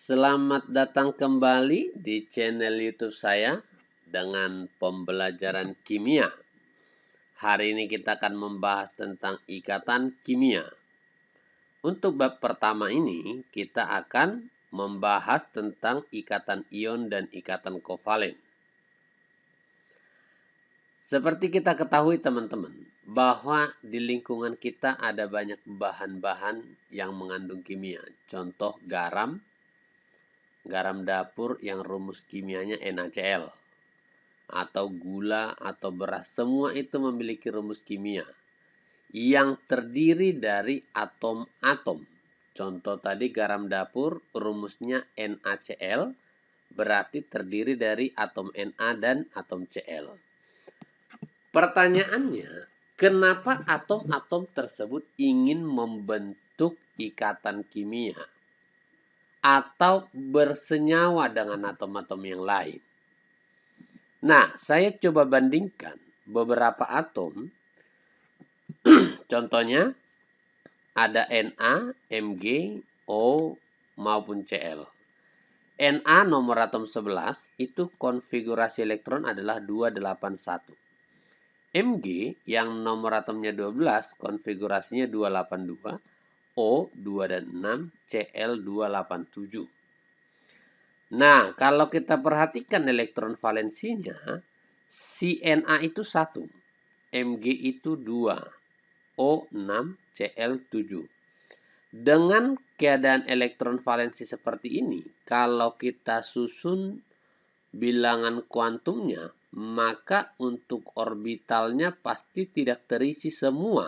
Selamat datang kembali di channel YouTube saya dengan pembelajaran kimia. Hari ini kita akan membahas tentang ikatan kimia. Untuk bab pertama ini, kita akan membahas tentang ikatan ion dan ikatan kovalen. Seperti kita ketahui teman-teman, bahwa di lingkungan kita ada banyak bahan-bahan yang mengandung kimia. Contoh garam dapur yang rumus kimianya NaCl. Atau gula atau beras. Semua itu memiliki rumus kimia yang terdiri dari atom-atom. Contoh tadi garam dapur rumusnya NaCl, berarti terdiri dari atom Na dan atom Cl. Pertanyaannya, kenapa atom-atom tersebut ingin membentuk ikatan kimia atau bersenyawa dengan atom-atom yang lain? Nah, saya coba bandingkan beberapa atom. Contohnya, ada Na, Mg, O, maupun Cl. Na nomor atom 11, itu konfigurasi elektron adalah 281. Mg yang nomor atomnya 12, konfigurasinya 282. O 2 dan 6, Cl 287. Nah, kalau kita perhatikan elektron valensinya, si Na itu 1, Mg itu 2, O 6, Cl 7. Dengan keadaan elektron valensi seperti ini, kalau kita susun bilangan kuantumnya, maka untuk orbitalnya pasti tidak terisi semua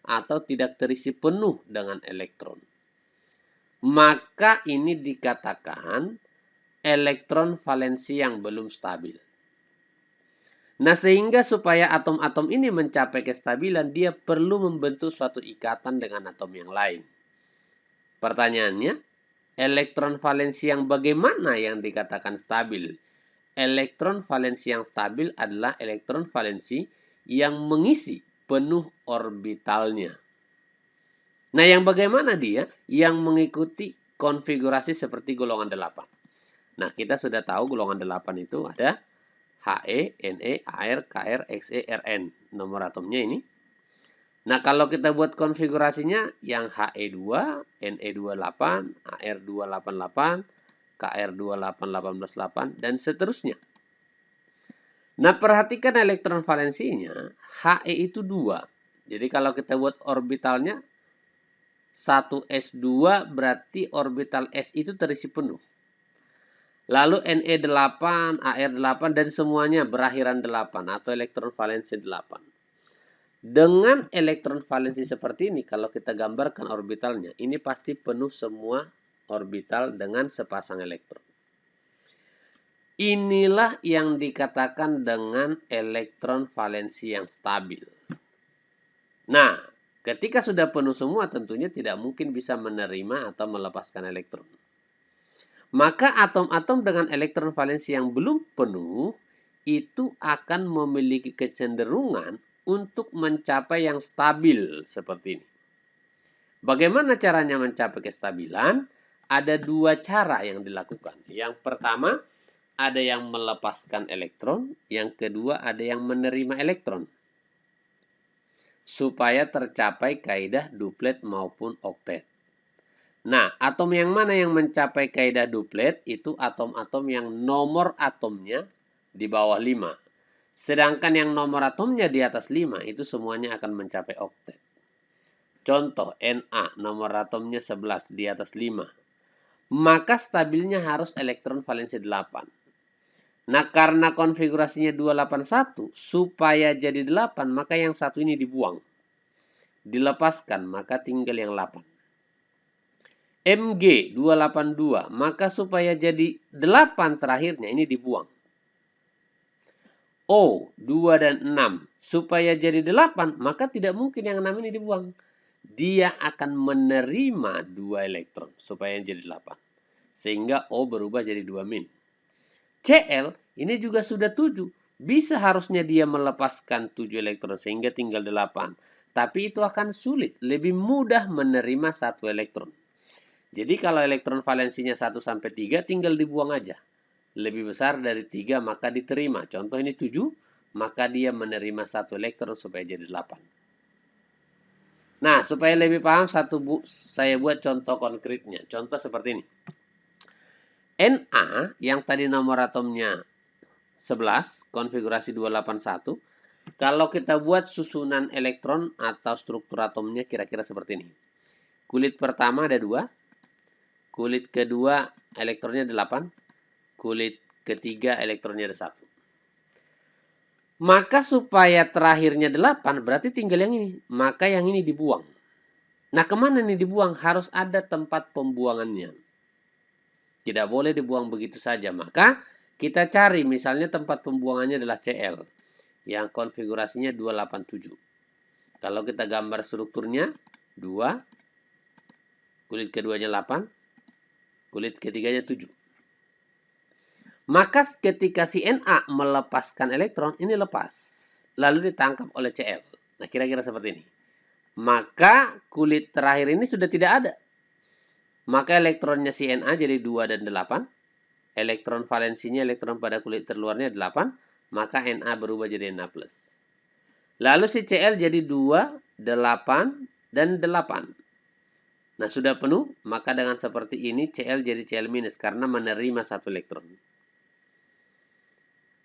atau tidak terisi penuh dengan elektron. Maka ini dikatakan elektron valensi yang belum stabil. Nah, sehingga supaya atom-atom ini mencapai kestabilan, dia perlu membentuk suatu ikatan dengan atom yang lain. Pertanyaannya, elektron valensi yang bagaimana yang dikatakan stabil? Elektron valensi yang stabil adalah elektron valensi yang mengisi penuh orbitalnya. Nah, yang bagaimana dia? Yang mengikuti konfigurasi seperti golongan 8. Nah, kita sudah tahu golongan 8 itu ada He, Ne, Ar, Kr, Xe, Rn. Nomor atomnya ini. Nah, kalau kita buat konfigurasinya yang He2, Ne28, Ar288, Kr28818, dan seterusnya. Nah, perhatikan elektron valensinya. He itu 2. Jadi kalau kita buat orbitalnya 1s2 berarti orbital s itu terisi penuh. Lalu Ne8, Ar8 dan semuanya berakhiran 8 atau elektron valensi 8. Dengan elektron valensi seperti ini, kalau kita gambarkan orbitalnya, ini pasti penuh semua orbital dengan sepasang elektron. Inilah yang dikatakan dengan elektron valensi yang stabil. Nah, ketika sudah penuh semua, tentunya tidak mungkin bisa menerima atau melepaskan elektron. Maka atom-atom dengan elektron valensi yang belum penuh, itu akan memiliki kecenderungan untuk mencapai yang stabil seperti ini. Bagaimana caranya mencapai kestabilan? Ada 2 cara yang dilakukan. Yang pertama, ada yang melepaskan elektron. Yang kedua, ada yang menerima elektron. Supaya tercapai kaidah duplet maupun oktet. Nah, atom yang mana yang mencapai kaidah duplet? Itu atom-atom yang nomor atomnya di bawah 5. Sedangkan yang nomor atomnya di atas 5 itu semuanya akan mencapai oktet. Contoh, Na nomor atomnya 11 di atas 5. Maka stabilnya harus elektron valensi 8. Nah, karena konfigurasinya 281, supaya jadi 8, maka yang satu ini dibuang. Dilepaskan, maka tinggal yang 8. Mg 282, maka supaya jadi 8 terakhirnya ini dibuang. O 2 dan 6, supaya jadi 8, maka tidak mungkin yang 6 ini dibuang. Dia akan menerima 2 elektron supaya jadi 8. Sehingga O berubah jadi 2 min. Cl ini juga sudah 7. Bisa harusnya dia melepaskan 7 elektron sehingga tinggal 8. Tapi itu akan sulit. Lebih mudah menerima 1 elektron. Jadi kalau elektron valensinya 1 sampai 3 tinggal dibuang aja. Lebih besar dari 3 maka diterima. Contoh ini 7, maka dia menerima 1 elektron supaya jadi 8. Nah, supaya lebih paham saya buat contoh konkretnya. Contoh seperti ini. Na yang tadi nomor atomnya 11, konfigurasi 281. Kalau kita buat susunan elektron atau struktur atomnya kira-kira seperti ini. Kulit pertama ada 2. Kulit kedua elektronnya 8. Kulit ketiga elektronnya ada 1. Maka supaya terakhirnya 8 berarti tinggal yang ini. Maka yang ini dibuang. Nah, kemana ini dibuang? Harus ada tempat pembuangannya. Tidak boleh dibuang begitu saja. Maka kita cari misalnya tempat pembuangannya adalah Cl. Yang konfigurasinya 287. Kalau kita gambar strukturnya 2. Kulit keduanya 8. Kulit ketiganya 7. Maka ketika si Na melepaskan elektron, ini lepas. Lalu ditangkap oleh Cl. Nah, kira-kira seperti ini. Maka kulit terakhir ini sudah tidak ada. Maka elektronnya si Na jadi 2 dan 8. Elektron valensinya, elektron pada kulit terluarnya 8. Maka Na berubah jadi Na+. Lalu si Cl jadi 2, 8, dan 8. Nah, sudah penuh, maka dengan seperti ini Cl jadi Cl- karena menerima 1 elektron.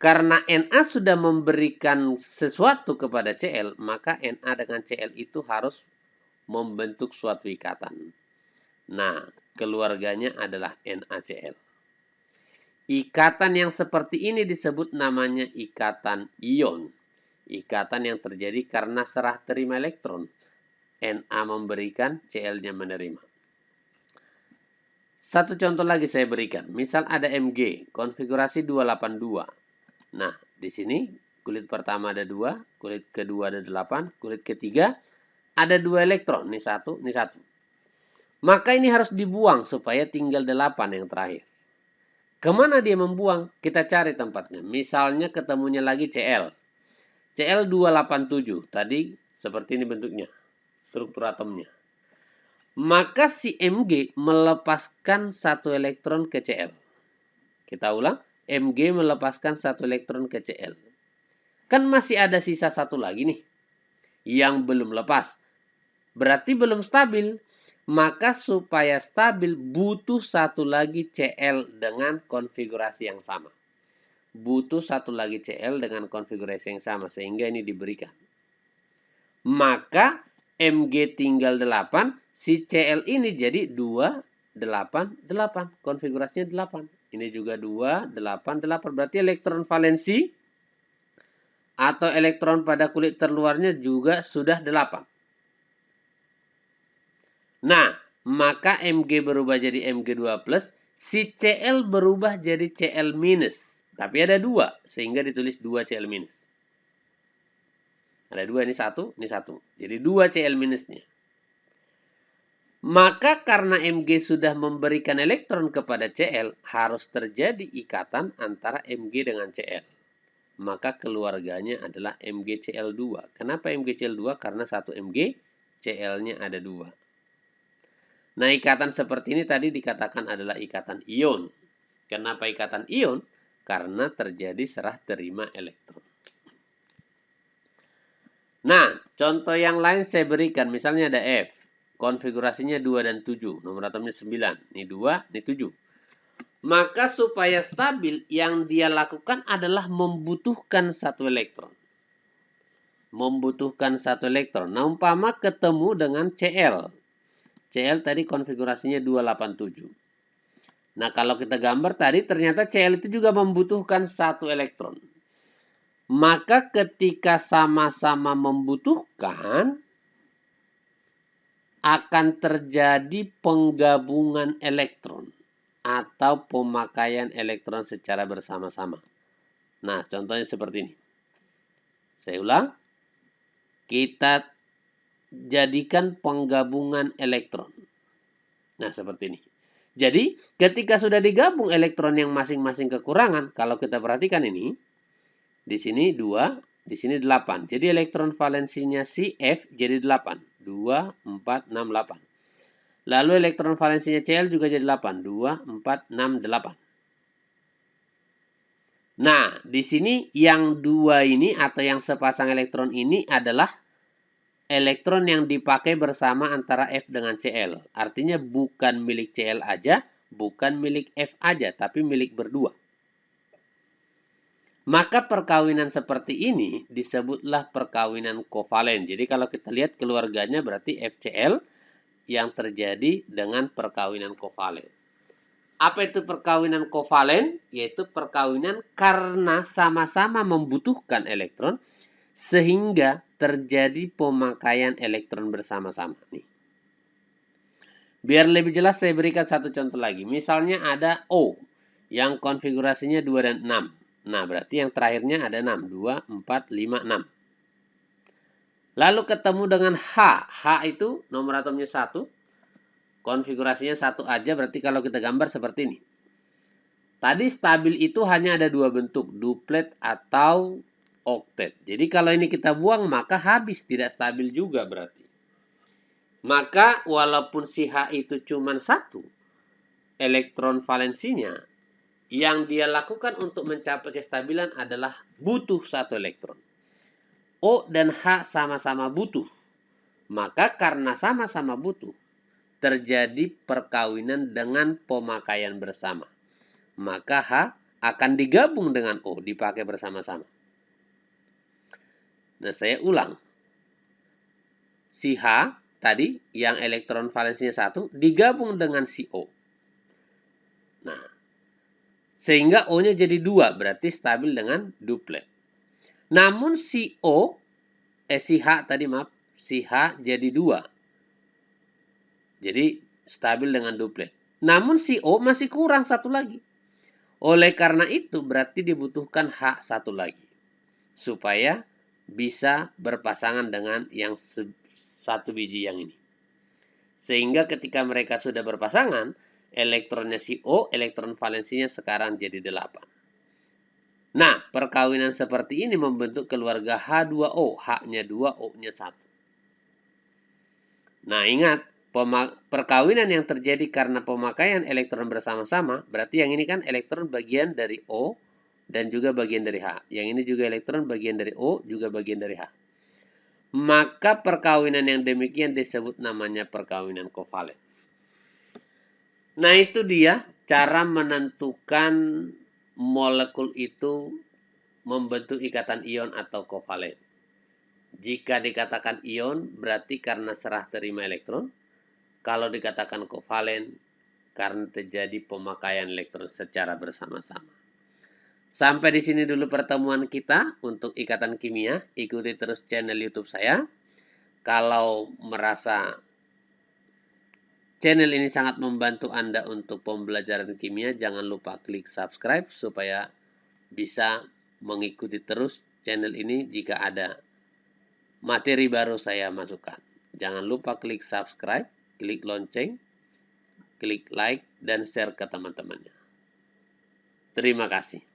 Karena Na sudah memberikan sesuatu kepada Cl, maka Na dengan Cl itu harus membentuk suatu ikatan. Nah, keluarganya adalah NaCl. Ikatan yang seperti ini disebut namanya ikatan ion. Ikatan yang terjadi karena serah terima elektron. Na memberikan, Cl-nya menerima. Satu contoh lagi saya berikan. Misal ada Mg, konfigurasi 282. Nah, di sini kulit pertama ada 2, kulit kedua ada 8, kulit ketiga ada 2 elektron. Ini 1, ini 1. Maka ini harus dibuang supaya tinggal 8 yang terakhir. Kemana dia membuang? Kita cari tempatnya. Misalnya ketemunya lagi Cl. Cl 287. Tadi seperti ini bentuknya. Struktur atomnya. Maka si Mg melepaskan 1 elektron ke Cl. Kita ulang. Mg melepaskan 1 elektron ke Cl. Kan masih ada sisa 1 lagi nih. Yang belum lepas. Berarti belum stabil. Maka supaya stabil butuh 1 lagi Cl dengan konfigurasi yang sama. Butuh 1 lagi Cl dengan konfigurasi yang sama. Sehingga ini diberikan. Maka Mg tinggal 8. Si Cl ini jadi 2, 8, 8. Konfigurasinya 8. Ini juga 2, 8, 8. Berarti elektron valensi atau elektron pada kulit terluarnya juga sudah 8. Nah, maka Mg berubah jadi Mg2+. Si Cl berubah jadi Cl-. Tapi ada 2. Sehingga ditulis 2 Cl-. Ada 2, ini 1, ini 1. Jadi 2 Cl-nya. Maka karena Mg sudah memberikan elektron kepada Cl, harus terjadi ikatan antara Mg dengan Cl. Maka keluarganya adalah MgCl2. Kenapa MgCl2? Karena 1 Mg, Cl-nya ada 2. Nah, ikatan seperti ini tadi dikatakan adalah ikatan ion. Kenapa ikatan ion? Karena terjadi serah terima elektron. Nah, contoh yang lain saya berikan. Misalnya ada F. Konfigurasinya 2 dan 7. Nomor atomnya 9. Ini 2, ini 7. Maka supaya stabil, yang dia lakukan adalah membutuhkan 1 elektron. Membutuhkan 1 elektron. Nah, umpama ketemu dengan Cl. Cl tadi konfigurasinya 287. Nah, kalau kita gambar tadi ternyata Cl itu juga membutuhkan 1 elektron. Maka ketika sama-sama membutuhkan, akan terjadi penggabungan elektron atau pemakaian elektron secara bersama-sama. Nah, contohnya seperti ini. Saya ulang. Kita jadikan penggabungan elektron. Nah, seperti ini. Jadi, ketika sudah digabung elektron yang masing-masing kekurangan, kalau kita perhatikan ini, di sini 2, di sini 8. Jadi elektron valensinya si F jadi 8. 2, 4, 6, 8. Lalu elektron valensinya Cl juga jadi 8. 2, 4, 6, 8. Nah, di sini yang 2 ini atau yang sepasang elektron ini adalah elektron yang dipakai bersama antara F dengan Cl. Artinya bukan milik Cl aja, bukan milik F aja, tapi milik berdua. Maka perkawinan seperti ini disebutlah perkawinan kovalen. Jadi kalau kita lihat keluarganya berarti FCl yang terjadi dengan perkawinan kovalen. Apa itu perkawinan kovalen? Yaitu perkawinan karena sama-sama membutuhkan elektron sehingga terjadi pemakaian elektron bersama-sama. Nih. Biar lebih jelas saya berikan satu contoh lagi. Misalnya ada O yang konfigurasinya 2 dan 6. Nah, berarti yang terakhirnya ada 6. 2, 4, 5, 6. Lalu ketemu dengan H. H itu nomor atomnya 1. Konfigurasinya 1 aja, berarti kalau kita gambar seperti ini. Tadi stabil itu hanya ada 2 bentuk, duplet atau oktet. Jadi kalau ini kita buang, maka habis, tidak stabil juga berarti. Maka walaupun si H itu cuma 1, elektron valensinya, yang dia lakukan untuk mencapai kestabilan adalah butuh 1 elektron. O dan H sama-sama butuh. Maka karena sama-sama butuh, terjadi perkawinan dengan pemakaian bersama. Maka H akan digabung dengan O, dipakai bersama-sama. Nah, saya ulang. Si H tadi, yang elektron valensinya 1, digabung dengan si O. Nah, sehingga O-nya jadi 2, berarti stabil dengan duplet. Namun si H tadi maaf, si H jadi 2. Jadi stabil dengan duplet. Namun si O masih kurang 1 lagi. Oleh karena itu berarti dibutuhkan H 1 lagi. Supaya bisa berpasangan dengan yang 1 biji yang ini. Sehingga ketika mereka sudah berpasangan, elektronnya si O, elektron valensinya sekarang jadi 8. Nah, perkawinan seperti ini membentuk keluarga H2O. H-nya 2, O-nya 1. Nah, ingat, perkawinan yang terjadi karena pemakaian elektron bersama-sama, berarti yang ini kan elektron bagian dari O dan juga bagian dari H. Yang ini juga elektron bagian dari O, juga bagian dari H. Maka perkawinan yang demikian disebut namanya perkawinan kovalen. Nah, itu dia cara menentukan molekul itu membentuk ikatan ion atau kovalen. Jika dikatakan ion, berarti karena serah terima elektron. Kalau dikatakan kovalen, karena terjadi pemakaian elektron secara bersama-sama. Sampai di sini dulu pertemuan kita untuk ikatan kimia. Ikuti terus channel YouTube saya. Kalau merasa channel ini sangat membantu Anda untuk pembelajaran kimia, jangan lupa klik subscribe supaya bisa mengikuti terus channel ini jika ada materi baru saya masukkan. Jangan lupa klik subscribe, klik lonceng, klik like, dan share ke teman-temannya. Terima kasih.